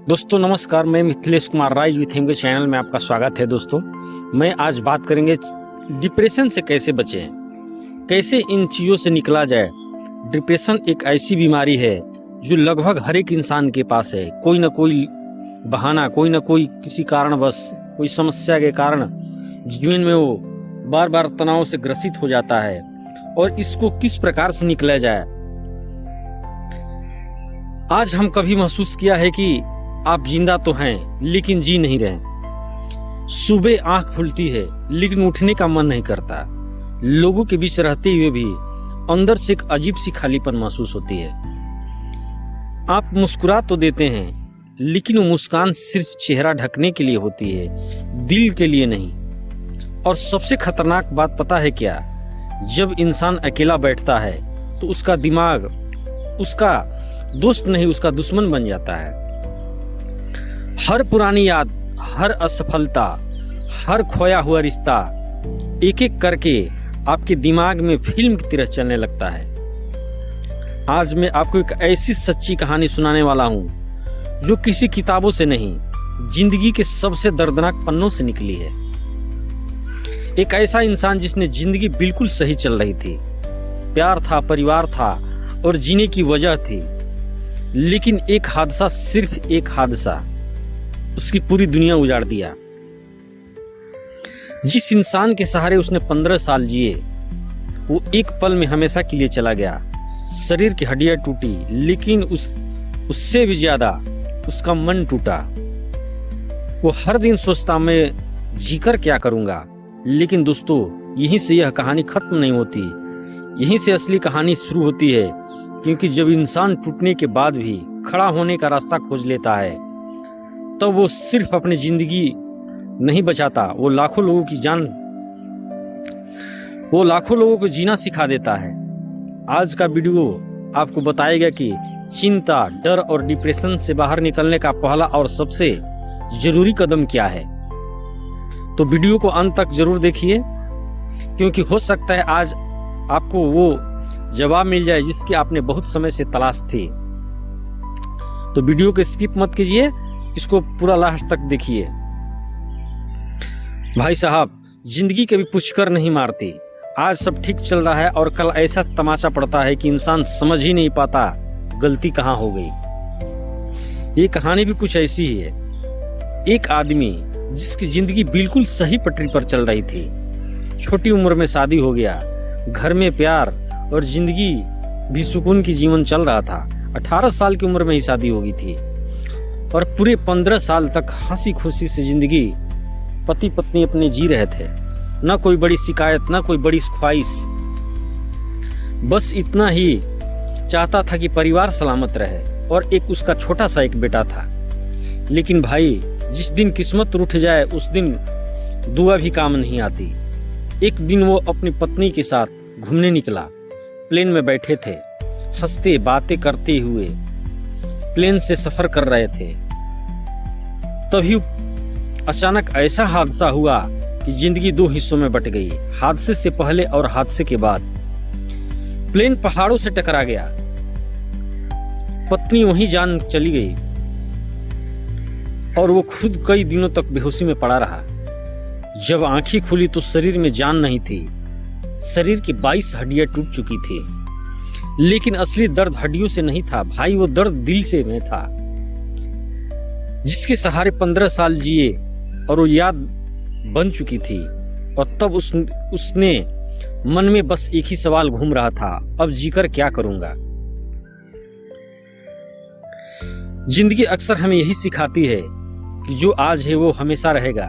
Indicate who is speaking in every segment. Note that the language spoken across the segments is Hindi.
Speaker 1: दोस्तों नमस्कार, मैं मिथिलेश कुमार राय विथ हिम के चैनल में आपका स्वागत है। दोस्तों मैं आज बात करेंगे डिप्रेशन से कैसे बचें, कैसे इन चीज़ों से निकला जाए। डिप्रेशन एक ऐसी बीमारी है जो लगभग हर एक इंसान के पास है। कोई ना कोई बहाना, कोई ना कोई किसी कारणवश, कोई समस्या के कारण जीवन में वो बार बार तनाव से ग्रसित हो जाता है। और इसको किस प्रकार से निकला जाए, आज हम कभी महसूस किया है कि आप जिंदा तो हैं लेकिन जी नहीं रहे। सुबह आंख खुलती है लेकिन उठने का मन नहीं करता। लोगों के बीच रहते हुए भी अंदर से एक अजीब सी खालीपन महसूस होती है। आप मुस्कुरा तो देते हैं लेकिन वो मुस्कान सिर्फ चेहरा ढकने के लिए होती है, दिल के लिए नहीं। और सबसे खतरनाक बात पता है क्या? जब इंसान अकेला बैठता है तो उसका दिमाग उसका दोस्त नहीं, उसका दुश्मन बन जाता है। हर पुरानी याद, हर असफलता, हर खोया हुआ रिश्ता एक एक करके आपके दिमाग में फिल्म की तरह चलने लगता है। आज मैं आपको एक ऐसी सच्ची कहानी सुनाने वाला हूं जो किसी किताबों से नहीं, जिंदगी के सबसे दर्दनाक पन्नों से निकली है। एक ऐसा इंसान जिसने जिंदगी बिल्कुल सही चल रही थी, प्यार था, परिवार था और जीने की वजह थी, लेकिन एक हादसा, सिर्फ एक हादसा उसकी पूरी दुनिया उजाड़ दिया। जिस इंसान के सहारे उसने 15 साल जिए वो एक पल में हमेशा के लिए चला गया। शरीर की हड्डियां टूटी लेकिन उससे भी ज्यादा उसका मन टूटा। वो हर दिन सोचता मैं जीकर क्या करूंगा। लेकिन दोस्तों, यहीं से यह कहानी खत्म नहीं होती, यहीं से असली कहानी शुरू होती है। क्योंकि जब इंसान टूटने के बाद भी खड़ा होने का रास्ता खोज लेता है तो वो सिर्फ अपनी जिंदगी नहीं बचाता, वो लाखों लोगों को जीना सिखा देता है। आज का वीडियो आपको बताएगा कि चिंता, डर और डिप्रेशन से बाहर निकलने का पहला और सबसे जरूरी कदम क्या है। तो वीडियो को अंत तक जरूर देखिए, क्योंकि हो सकता है आज आपको वो जवाब मिल जाए जिसकी आपने बहुत समय से तलाश थी। तो वीडियो को स्किप मत कीजिए, इसको पूरा लास्ट तक देखिए। भाई साहब, जिंदगी कभी पूछकर नहीं मारती। आज सब ठीक चल रहा है और कल ऐसा तमाचा पड़ता है कि इंसान समझ ही नहीं पाता गलती कहां हो गई। ये कहानी भी कुछ ऐसी ही है। एक आदमी जिसकी जिंदगी बिल्कुल सही पटरी पर चल रही थी, छोटी उम्र में शादी हो गया, घर में प्यार और जिंदगी भी सुकून की जीवन चल रहा था। 18 साल की उम्र में ही शादी हो गई थी और पूरे 15 साल तक हंसी खुशी से जिंदगी पति पत्नी अपने जी रहे थे। ना कोई बड़ी शिकायत, ना कोई बड़ी ख्वाहिश, बस इतना ही चाहता था कि परिवार सलामत रहे। और एक उसका छोटा सा एक बेटा था। लेकिन भाई, जिस दिन किस्मत रूठ जाए उस दिन दुआ भी काम नहीं आती। एक दिन वो अपनी पत्नी के साथ घूमने निकला। प्लेन में बैठे थे, हंसते बातें करते हुए प्लेन से सफर कर रहे थे। तभी अचानक ऐसा हादसा हुआ कि जिंदगी दो हिस्सों में बट गई। हादसे से पहले और हादसे के बाद प्लेन पहाड़ों से टकरा गया। पत्नी वहीं जान चली गई और वो खुद कई दिनों तक बेहोशी में पड़ा रहा। जब आंखें खुली तो शरीर में जान नहीं थी। शरीर की 22 हड्डियां टूट चुकी थी। लेकिन असली दर्द हड्डियों से नहीं था भाई, वो दर्द दिल से में था। जिसके सहारे 15 साल जिए और वो याद बन चुकी थी। और तब उसने मन में बस एक ही सवाल घूम रहा था, अब जीकर क्या करूंगा। जिंदगी अक्सर हमें यही सिखाती है कि जो आज है वो हमेशा रहेगा।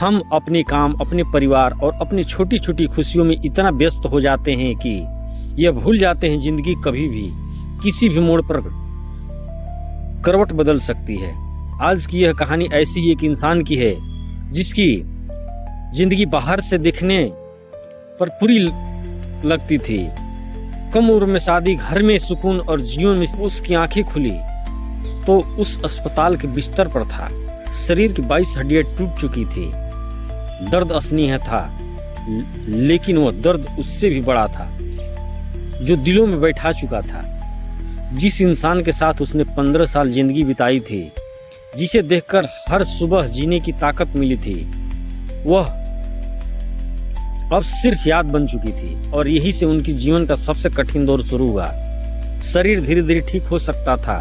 Speaker 1: हम अपने काम, अपने परिवार और अपनी छोटी छोटी खुशियों में इतना व्यस्त हो जाते हैं कि यह भूल जाते हैं जिंदगी कभी भी किसी भी मोड़ पर करवट बदल सकती है। आज की यह कहानी ऐसी ही एक इंसान की है जिसकी जिंदगी बाहर से दिखने पर पूरी लगती थी। कम उम्र में शादी, घर में सुकून और जीवन में उसकी आंखें खुली तो उस अस्पताल के बिस्तर पर था। शरीर की 22 हड्डियां टूट चुकी थी। दर्द असहनीय था, लेकिन वह दर्द उससे भी बड़ा था जो दिलों में बैठा चुका था। जिस इंसान के साथ उसने 15 साल जिंदगी बिताई थी जिसे देखकर हर सुबह जीने की ताकत मिली थी, वह अब सिर्फ याद बन चुकी थी। और यही से उनकी जीवन का सबसे कठिन दौर शुरू हुआ। शरीर धीरे धीरे ठीक हो सकता था,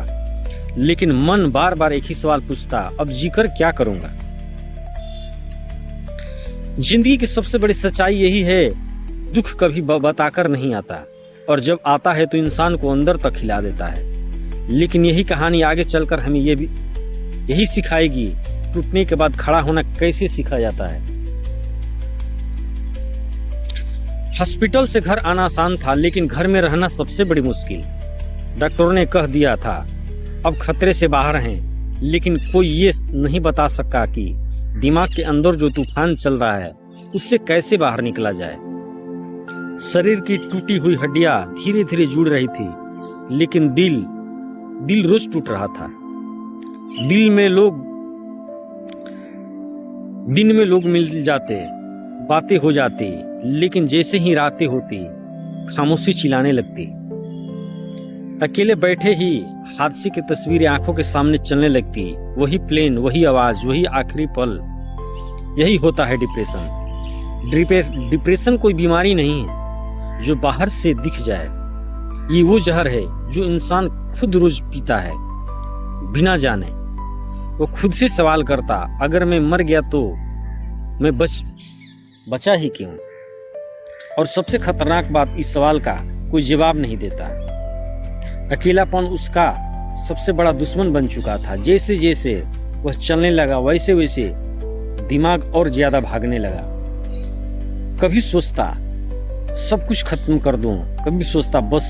Speaker 1: लेकिन मन बार बार एक ही सवाल पूछता, अब जीकर क्या करूंगा। जिंदगी की सबसे बड़ी सच्चाई यही है, दुख कभी बताकर नहीं आता, और जब आता है तो इंसान को अंदर तक हिला देता है। लेकिन यही कहानी आगे चलकर हमें यही सिखाएगी, टूटने के बाद खड़ा होना कैसे सीखा जाता है। हॉस्पिटल से घर आना आसान था, लेकिन घर में रहना सबसे बड़ी मुश्किल। डॉक्टरों ने कह दिया था अब खतरे से बाहर हैं, लेकिन कोई ये नहीं बता सका कि दिमाग के अंदर जो तूफान चल रहा है उससे कैसे बाहर निकला जाए। शरीर की टूटी हुई हड्डियां धीरे धीरे जुड़ रही थी, लेकिन दिल रोज टूट रहा था। दिन में लोग मिल जाते, बातें हो जाती, लेकिन जैसे ही रातें होती खामोशी चिल्लाने लगती। अकेले बैठे ही हादसे की तस्वीरें आंखों के सामने चलने लगती। वही प्लेन, वही आवाज, वही आखिरी पल। यही होता है डिप्रेशन। डिप्रेशन कोई बीमारी नहीं है जो बाहर से दिख जाए। ये वो जहर है जो इंसान खुद रोज पीता है बिना जाने। वो खुद से सवाल करता, अगर मैं मर गया तो मैं बचा ही क्यों। और सबसे खतरनाक बात, इस सवाल का कोई जवाब नहीं देता। अकेलापन उसका सबसे बड़ा दुश्मन बन चुका था। जैसे जैसे वह चलने लगा, वैसे वैसे दिमाग और ज्यादा भागने लगा। कभी सोचता सब कुछ खत्म कर दूं, कभी सोचता बस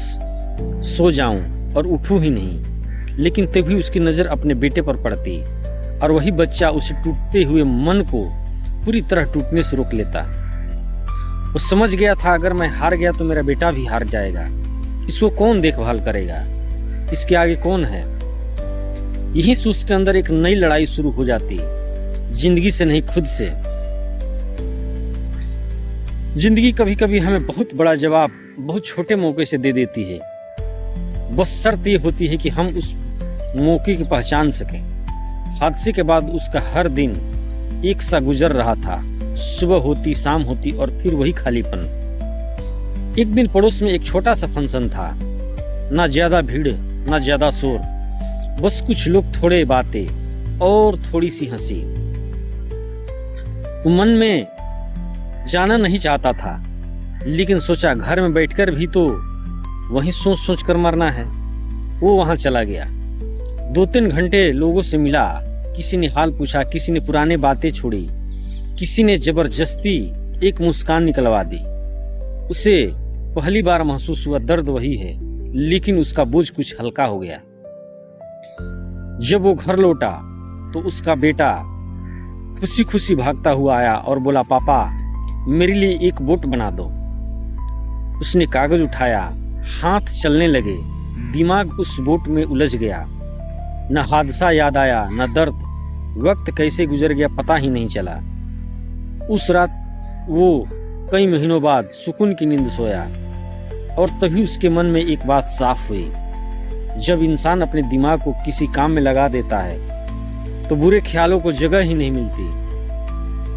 Speaker 1: सो जाऊं और उठूं ही नहीं। लेकिन तभी उसकी नजर अपने बेटे पर पड़ती, और वही बच्चा उसे टूटते हुए मन को पूरी तरह टूटने से रोक लेता। वो समझ गया था, अगर मैं हार गया तो मेरा बेटा भी हार जाएगा। इसको कौन देखभाल करेगा, इसके आगे कौन है। यही से उसके अंदर एक नई लड़ाई शुरू हो जाती, जिंदगी से नहीं, खुद से। जिंदगी कभी कभी हमें बहुत बड़ा जवाब बहुत छोटे मौके से दे देती है। बस शर्त यह होती है कि हम उस मौके की पहचान सकें। हादसे के बाद उसका हर दिन एक सा गुजर रहा था। सुबह होती, शाम होती, और फिर वही खालीपन। एक दिन पड़ोस में एक छोटा सा फंक्शन था। ना ज्यादा भीड़, ना ज्यादा शोर, बस कुछ लोग, थोड़े बातें और थोड़ी सी हंसी। वो मन में जाना नहीं चाहता था, लेकिन सोचा घर में बैठकर भी तो वहीं सोच सोच कर मरना है। वो वहां चला गया। 2-3 घंटे लोगों से मिला। किसी ने हाल पूछा, किसी ने पुराने बातें छोड़ी, किसी ने जबरदस्ती एक मुस्कान निकलवा दी। उसे पहली बार महसूस हुआ दर्द वही है, लेकिन उसका बोझ कुछ हल्का हो गया। जब वो घर लौटा तो उसका बेटा खुशी खुशी भागता हुआ आया और बोला, पापा मेरे लिए एक बोट बना दो। उसने कागज उठाया, हाथ चलने लगे, दिमाग उस बोट में उलझ गया। न हादसा याद आया, न दर्द। वक्त कैसे गुजर गया पता ही नहीं चला। उस रात वो कई महीनों बाद सुकून की नींद सोया, और तभी उसके मन में एक बात साफ हुई। जब इंसान अपने दिमाग को किसी काम में लगा देता है तो बुरे ख्यालों को जगह ही नहीं मिलती।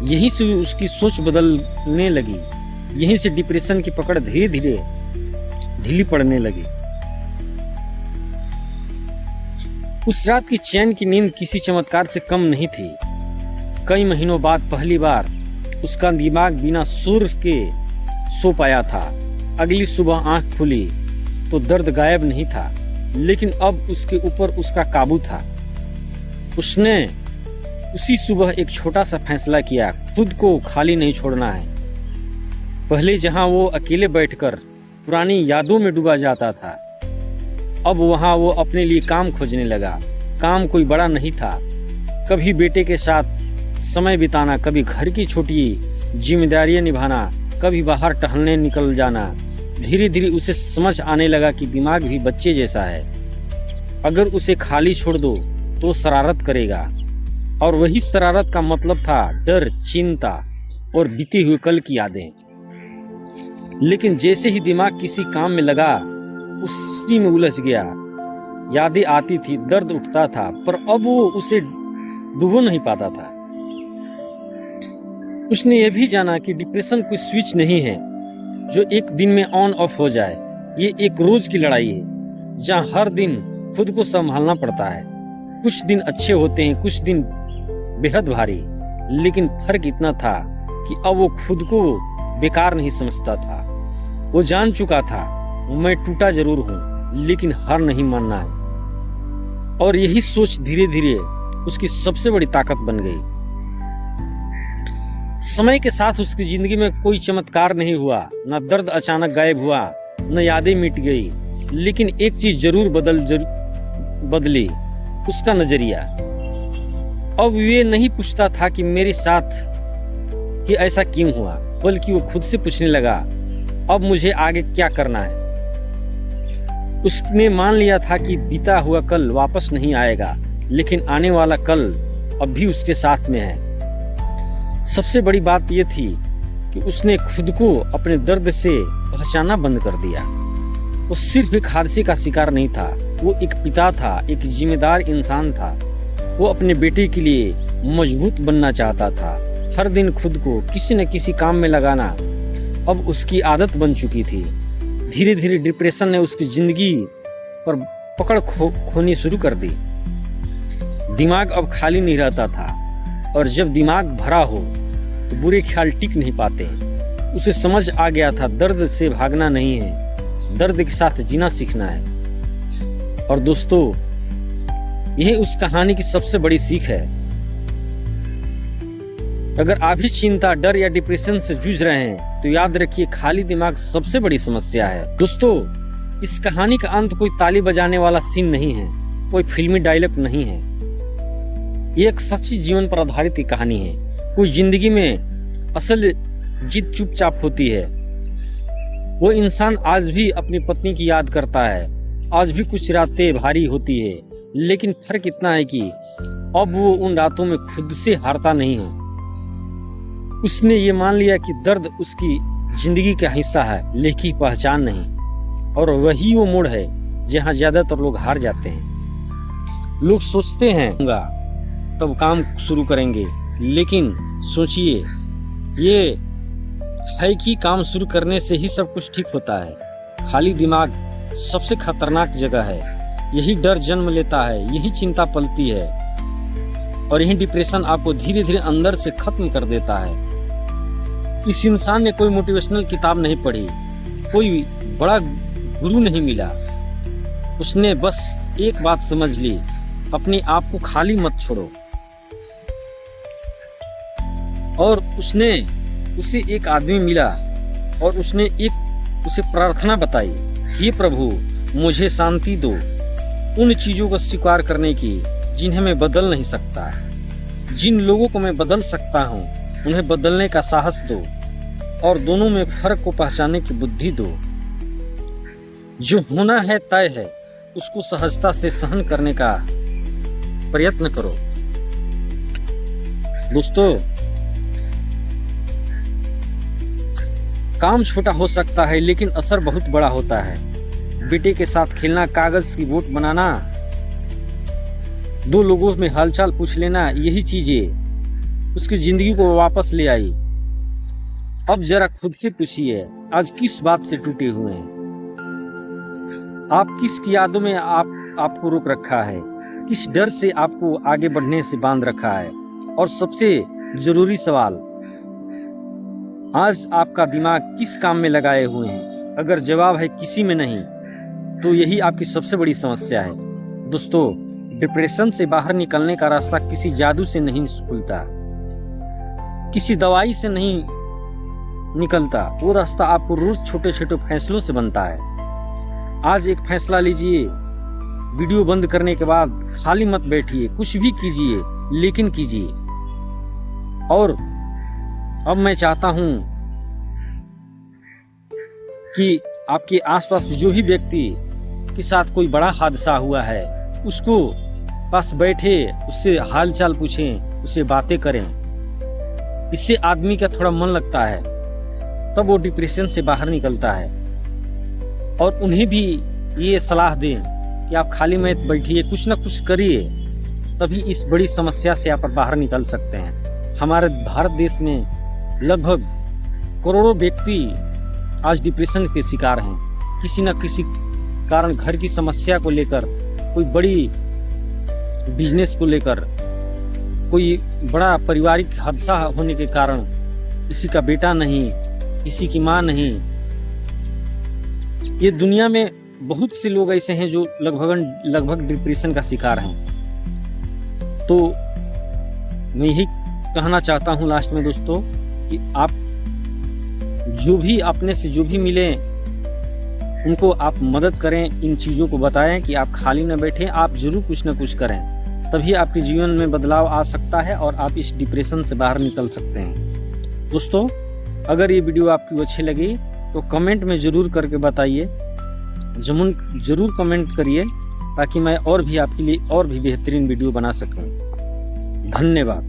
Speaker 1: यहीं से उसकी सोच बदलने लगी। यहीं से डिप्रेशन की पकड़ धीरे धीरे ढीली पड़ने लगी। उस रात की चैन की नींद किसी चमत्कार से कम नहीं थी। कई महीनों बाद पहली बार उसका दिमाग बिना सुर के सो पाया था। अगली सुबह आंख खुली तो दर्द गायब नहीं था, लेकिन अब उसके ऊपर उसका काबू था। उसने उसी सुबह एक छोटा सा फैसला किया, खुद को खाली नहीं छोड़ना है। पहले जहां वो अकेले बैठकर पुरानी यादों में डूबा जाता था, अब वहां वो अपने लिए काम खोजने लगा। काम कोई बड़ा नहीं था, कभी बेटे के साथ समय बिताना, कभी घर की छोटी जिम्मेदारियां निभाना, कभी बाहर टहलने निकल जाना। धीरे धीरे उसे समझ आने लगा कि दिमाग भी बच्चे जैसा है। अगर उसे खाली छोड़ दो तो शरारत करेगा, और वही शरारत का मतलब था डर, चिंता और बीते हुए कल की यादें। लेकिन जैसे ही दिमाग किसी काम में लगा, उसी में उलझ गया। यादें आती थी, दर्द उठता था, पर अब वो उसे डुबो नहीं पाता था। उसने यह भी जाना कि डिप्रेशन कोई स्विच नहीं है जो एक दिन में ऑन ऑफ हो जाए। ये एक रोज की लड़ाई है जहाँ हर दिन खुद को संभालना पड़ता है। कुछ दिन अच्छे होते हैं, कुछ दिन बेहद भारी, लेकिन फर्क इतना था कि अब वो खुद को बेकार नहीं समझता था। वो जान चुका था मैं टूटा जरूर हूं, लेकिन हार नहीं मानना है। और यही सोच धीरे धीरे उसकी सबसे बड़ी ताकत बन गई। समय के साथ उसकी जिंदगी में कोई चमत्कार नहीं हुआ, न दर्द अचानक गायब हुआ, न यादें मिट गई, लेकिन एक चीज जरूर बदली, उसका नजरिया। अब ये नहीं पूछता था कि मेरे साथ कि ऐसा क्यों हुआ, बल्कि वो खुद से पूछने लगा अब मुझे आगे क्या करना है। उसने मान लिया था कि बीता हुआ कल वापस नहीं आएगा, लेकिन आने वाला कल अब भी उसके साथ में है। सबसे बड़ी बात यह थी कि उसने खुद को अपने दर्द से पहचानना बंद कर दिया। वो सिर्फ एक हादसे का शिकार नहीं था, वो एक पिता था, एक जिम्मेदार इंसान था। वो अपने बेटे के लिए मजबूत बनना चाहता था। हर दिन खुद को किसी न किसी काम में लगाना अब उसकी आदत बन चुकी थी। धीरे धीरे डिप्रेशन ने उसकी जिंदगी पर पकड़ खोनी शुरू कर दी। दिमाग अब खाली नहीं रहता था, और जब दिमाग भरा हो तो बुरे ख्याल टिक नहीं पाते। उसे समझ आ गया था दर्द से भागना नहीं है, दर्द के साथ जीना सीखना है। और दोस्तों, यही उस कहानी की सबसे बड़ी सीख है। अगर आप भी चिंता, डर या डिप्रेशन से जूझ रहे हैं तो याद रखिए खाली दिमाग सबसे बड़ी समस्या है। दोस्तों, इस कहानी का अंत कोई ताली बजाने वाला सीन नहीं है, कोई फिल्मी डायलॉग नहीं है। ये एक सच्ची जीवन पर आधारित ही कहानी है। कोई जिंदगी में असल जीत चुपचाप होती है। वो इंसान आज भी अपनी पत्नी की याद करता है, आज भी कुछ रातें भारी होती है, लेकिन फर्क इतना है कि अब वो उन रातों में खुद से हारता नहीं है। उसने ये मान लिया कि दर्द उसकी जिंदगी का हिस्सा है, लेकिन पहचान नहीं। और वही वो मोड़ है जहाँ ज्यादातर लोग हार जाते हैं। लोग सोचते हैं तब काम शुरू करेंगे, लेकिन सोचिए ये है कि काम शुरू करने से ही सब कुछ ठीक होता है। खाली दिमाग सबसे खतरनाक जगह है। यही डर जन्म लेता है, यही चिंता पलती है, और यही डिप्रेशन आपको धीरे धीरे अंदर से खत्म कर देता है। इस इंसान ने कोई मोटिवेशनल किताब नहीं पढ़ी, कोई बड़ा गुरु नहीं मिला। उसने बस एक बात समझ ली, अपने आप को खाली मत छोड़ो। और उसे एक आदमी मिला और उसने उसे प्रार्थना बताई, हे प्रभु मुझे शांति दो उन चीजों को स्वीकार करने की जिन्हें मैं बदल नहीं सकता। जिन लोगों को मैं बदल सकता हूँ उन्हें बदलने का साहस दो, और दोनों में फर्क को पहचानने की बुद्धि दो। जो होना है तय है, उसको सहजता से सहन करने का प्रयत्न करो। दोस्तों, काम छोटा हो सकता है लेकिन असर बहुत बड़ा होता है। बेटे के साथ खेलना, कागज की बोट बनाना, दो लोगों में हालचाल पूछ लेना, यही चीजें उसकी जिंदगी को वापस ले आई। अब जरा खुद से पूछिए, आज किस बात से टूटे हुए हैं आप? किस यादों में आपको रोक रखा है? किस डर से आपको आगे बढ़ने से बांध रखा है? और सबसे जरूरी सवाल, आज आपका दिमाग किस काम में लगाए हुए हैं? अगर जवाब है किसी में नहीं, तो यही आपकी सबसे बड़ी समस्या है। दोस्तों, डिप्रेशन से बाहर निकलने का रास्ता किसी जादू से नहीं खुलता, किसी दवाई से नहीं निकलता। वो रास्ता आपको रोज छोटे छोटे फैसलों से बनता है। आज एक फैसला लीजिए, वीडियो बंद करने के बाद खाली मत बैठिए, कुछ भी कीजिए, लेकिन कीजिए। और अब मैं चाहता हूं कि आपके आसपास जो भी व्यक्ति के साथ कोई बड़ा हादसा हुआ है, उसको पास बैठे, उससे हालचाल पूछें, उससे बातें करें। इससे आदमी का थोड़ा मन लगता है, तब वो डिप्रेशन से बाहर निकलता है। और उन्हें भी ये सलाह दें कि आप खाली मत बैठिए, कुछ ना कुछ करिए, तभी इस बड़ी समस्या से आप बाहर निकल सकते हैं। हमारे भारत देश में लगभग करोड़ों व्यक्ति आज डिप्रेशन के शिकार हैं। किसी न किसी कारण, घर की समस्या को लेकर, कोई बड़ी बिजनेस को लेकर, कोई बड़ा पारिवारिक हादसा होने के कारण, किसी का बेटा नहीं, किसी की माँ नहीं। ये दुनिया में बहुत से लोग ऐसे हैं जो लगभग डिप्रेशन का शिकार हैं। तो मैं यही कहना चाहता हूँ लास्ट में दोस्तों कि आप जो भी अपने से जो भी मिले उनको आप मदद करें, इन चीज़ों को बताएं कि आप खाली न बैठें, आप जरूर कुछ न कुछ करें, तभी आपके जीवन में बदलाव आ सकता है और आप इस डिप्रेशन से बाहर निकल सकते हैं। दोस्तों, अगर ये वीडियो आपको अच्छी लगी तो कमेंट में ज़रूर करके बताइए, ज़रूर कमेंट करिए ताकि मैं और भी आपके लिए और भी बेहतरीन वीडियो बना सकूं। धन्यवाद।